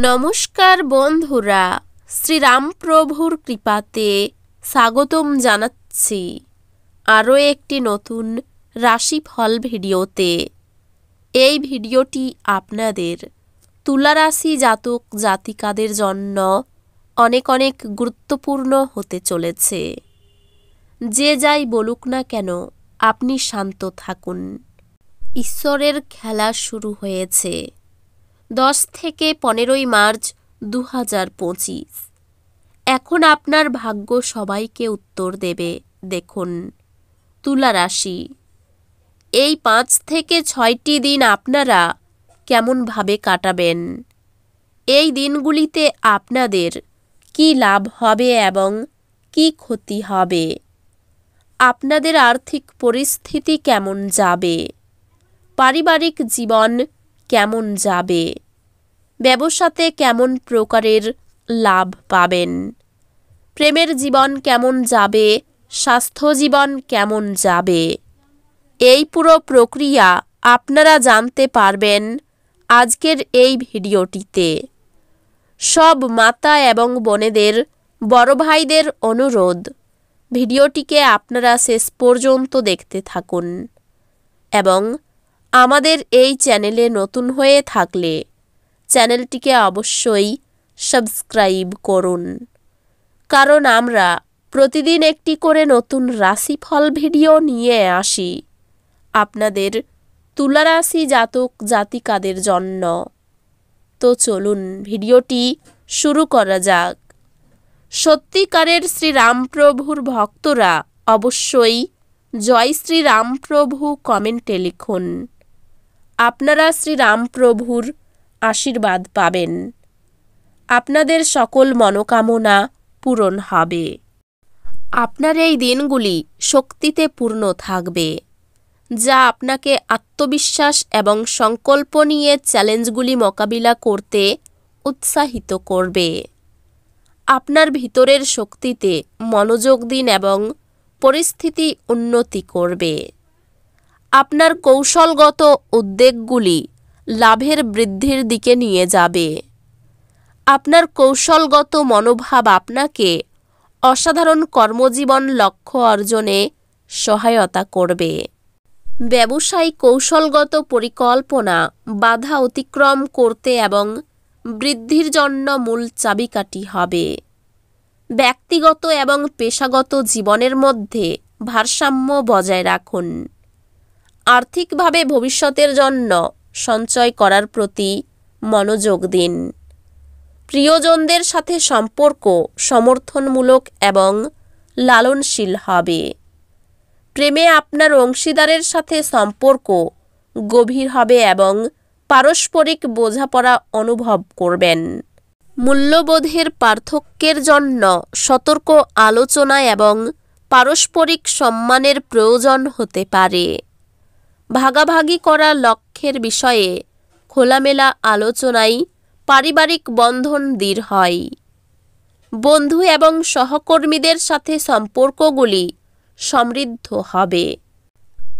নমস্কার বন্ধুরা, শ্রীরামপ্রভুর কৃপাতে স্বাগতম জানাচ্ছি আরও একটি নতুন রাশিফল ভিডিওতে। এই ভিডিওটি আপনাদের তুলা রাশি জাতক জাতিকাদের জন্য অনেক অনেক গুরুত্বপূর্ণ হতে চলেছে। যে যাই বলুক না কেন, আপনি শান্ত থাকুন। ঈশ্বরের খেলা শুরু হয়েছে 10 থেকে 15 মার্চ 2025। এখন আপনার ভাগ্য সবাইকে উত্তর দেবে। দেখুন, তুলা রাশি, এই 5 থেকে 6টি দিন আপনারা কেমনভাবে কাটাবেন? এই দিনগুলিতে আপনাদের কি লাভ হবে এবং কি ক্ষতি হবে? আপনাদের আর্থিক পরিস্থিতি কেমন যাবে? পারিবারিক জীবন কেমন যাবে? ব্যবসাতে কেমন প্রকারের লাভ পাবেন? প্রেমের জীবন কেমন যাবে? স্বাস্থ্য জীবন কেমন যাবে? এই পুরো প্রক্রিয়া আপনারা জানতে পারবেন আজকের এই ভিডিওটিতে। সব মাতা এবং বোনেদের, বড় ভাইদের অনুরোধ, ভিডিওটিকে আপনারা শেষ পর্যন্ত দেখতে থাকুন এবং আমাদের এই চ্যানেলে নতুন হয়ে থাকলে চ্যানেলটিকে অবশ্যই সাবস্ক্রাইব করুন, কারণ আমরা প্রতিদিন একটি করে নতুন রাশিফল ভিডিও নিয়ে আসি আপনাদের তুলা রাশি জাতক জাতিকাদের জন্য। তো চলুন ভিডিওটি শুরু করা যাক। সত্যিকারের শ্রীরামপ্রভুর ভক্তরা অবশ্যই জয় শ্রীরামপ্রভু কমেন্টে লিখুন। আপনারা শ্রীরামপ্রভুর আশীর্বাদ পাবেন। আপনাদের সকল মনোকামনা পূরণ হবে। আপনার এই দিনগুলি শক্তিতে পূর্ণ থাকবে, যা আপনাকে আত্মবিশ্বাস এবং সংকল্প নিয়ে চ্যালেঞ্জগুলি মোকাবিলা করতে উৎসাহিত করবে। আপনার ভিতরের শক্তিতে মনোযোগ দিন এবং পরিস্থিতি উন্নতি করবে। আপনার কৌশলগত উদ্যোগগুলি লাভের বৃদ্ধির দিকে নিয়ে যাবে। আপনার কৌশলগত মনোভাব আপনাকে অসাধারণ কর্মজীবন লক্ষ্য অর্জনে সহায়তা করবে। ব্যবসায়িক কৌশলগত পরিকল্পনা বাধা অতিক্রম করতে এবং বৃদ্ধির জন্য মূল চাবিকাঠি হবে। ব্যক্তিগত এবং পেশাগত জীবনের মধ্যে ভারসাম্য বজায় রাখুন। আর্থিকভাবে ভবিষ্যতের জন্য সঞ্চয় করার প্রতি মনোযোগ দিন। প্রিয়জনদের সাথে সম্পর্ক সমর্থনমূলক এবং লালনশীল হবে। প্রেমে আপনার অংশীদারের সাথে সম্পর্ক গভীর হবে এবং পারস্পরিক বোঝাপড়া অনুভব করবেন। মূল্যবোধের পার্থক্যের জন্য সতর্ক আলোচনা এবং পারস্পরিক সম্মানের প্রয়োজন হতে পারে। ভাগাভাগি করা লক্ষ্যের বিষয়ে খোলামেলা আলোচনায় পারিবারিক বন্ধন দৃঢ় হয়। বন্ধু এবং সহকর্মীদের সাথে সম্পর্কগুলি সমৃদ্ধ হবে,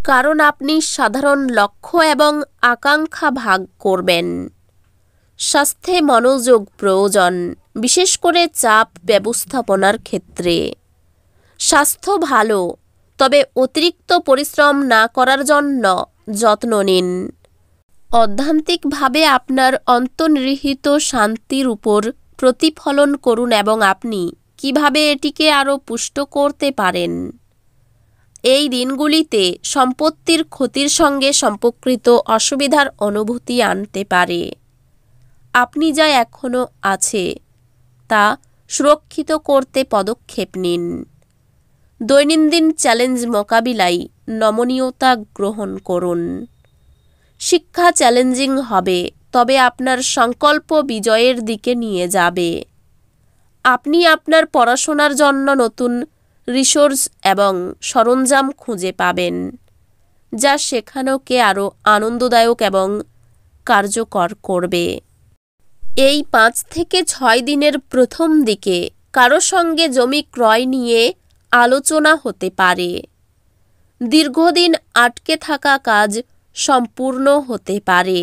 কারণ আপনি সাধারণ লক্ষ্য এবং আকাঙ্ক্ষা ভাগ করবেন। স্বাস্থ্যে মনোযোগ প্রয়োজন, বিশেষ করে চাপ ব্যবস্থাপনার ক্ষেত্রে। স্বাস্থ্য ভালো, তবে অতিরিক্ত পরিশ্রম না করার জন্য যত্ন নিন। অধ্যাত্মিকভাবে আপনার অন্তর্নিহিত শান্তির উপর প্রতিফলন করুন এবং আপনি কিভাবে এটিকে আরও পুষ্ট করতে পারেন। এই দিনগুলিতে সম্পত্তির ক্ষতির সঙ্গে সম্পর্কিত অসুবিধার অনুভূতি আনতে পারে। আপনি যা এখনও আছে তা সুরক্ষিত করতে পদক্ষেপ নিন। দৈনন্দিন চ্যালেঞ্জ মোকাবিলায় নমনীয়তা গ্রহণ করুন। শিক্ষা চ্যালেঞ্জিং হবে, তবে আপনার সংকল্প বিজয়ের দিকে নিয়ে যাবে। আপনি আপনার পড়াশোনার জন্য নতুন রিসোর্স এবং সরঞ্জাম খুঁজে পাবেন, যা শেখানোকে আরও আনন্দদায়ক এবং কার্যকর করবে। এই 5 থেকে 6 দিনের প্রথম দিকে কারো সঙ্গে জমি ক্রয় নিয়ে আলোচনা হতে পারে। দীর্ঘদিন আটকে থাকা কাজ সম্পূর্ণ হতে পারে।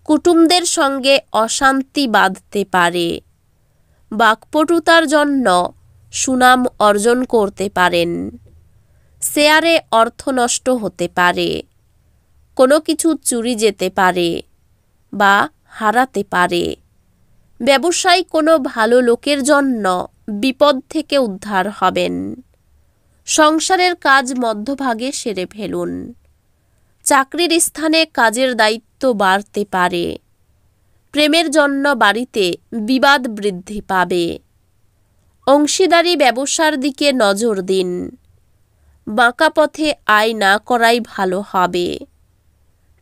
কুটুমদের সঙ্গে অশান্তি বাঁধতে পারে। বাকপটুতার জন্য সুনাম অর্জন করতে পারেন। শেয়ারে অর্থ নষ্ট হতে পারে। কোনো কিছু চুরি যেতে পারে বা হারাতে পারে। ব্যবসায় কোনো ভালো লোকের জন্য বিপদ থেকে উদ্ধার হবেন। সংসারের কাজ মধ্যভাগে সেরে ফেলুন। চাকরির স্থানে কাজের দায়িত্ব বাড়তে পারে। প্রেমের জন্য বাড়িতে বিবাদ বৃদ্ধি পাবে। অংশীদারি ব্যবসার দিকে নজর দিন। বাঁকা পথে আয় না করাই ভালো হবে।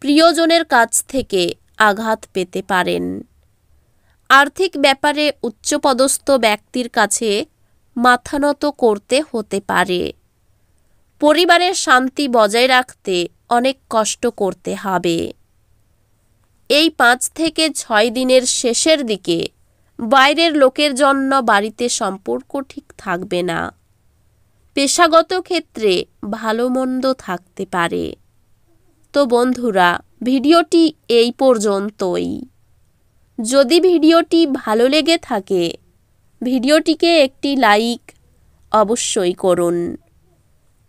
প্রিয়জনের কাছ থেকে আঘাত পেতে পারেন। আর্থিক ব্যাপারে উচ্চপদস্থ ব্যক্তির কাছে মাথা নত করতে হতে পারে। পরিবারের শান্তি বজায় রাখতে অনেক কষ্ট করতে হবে। এই 5 থেকে 6 দিনের শেষের দিকে বাইরের লোকের জন্য বাড়িতে সম্পর্ক ঠিক থাকবে না। পেশাগত ক্ষেত্রে ভালো মন্দ থাকতে পারে। তো বন্ধুরা, ভিডিওটি এই পর্যন্তই। যদি ভিডিওটি ভালো লেগে থাকে ভিডিওটিকে একটি লাইক অবশ্যই করুন।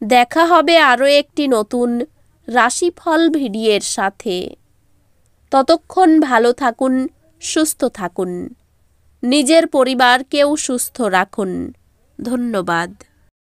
দেখা হবে আরও একটি নতুন রাশিফল ভিডিওর সাথে। ততক্ষণ ভালো থাকুন, সুস্থ থাকুন। নিজের পরিবারকেও সুস্থ রাখুন। ধন্যবাদ।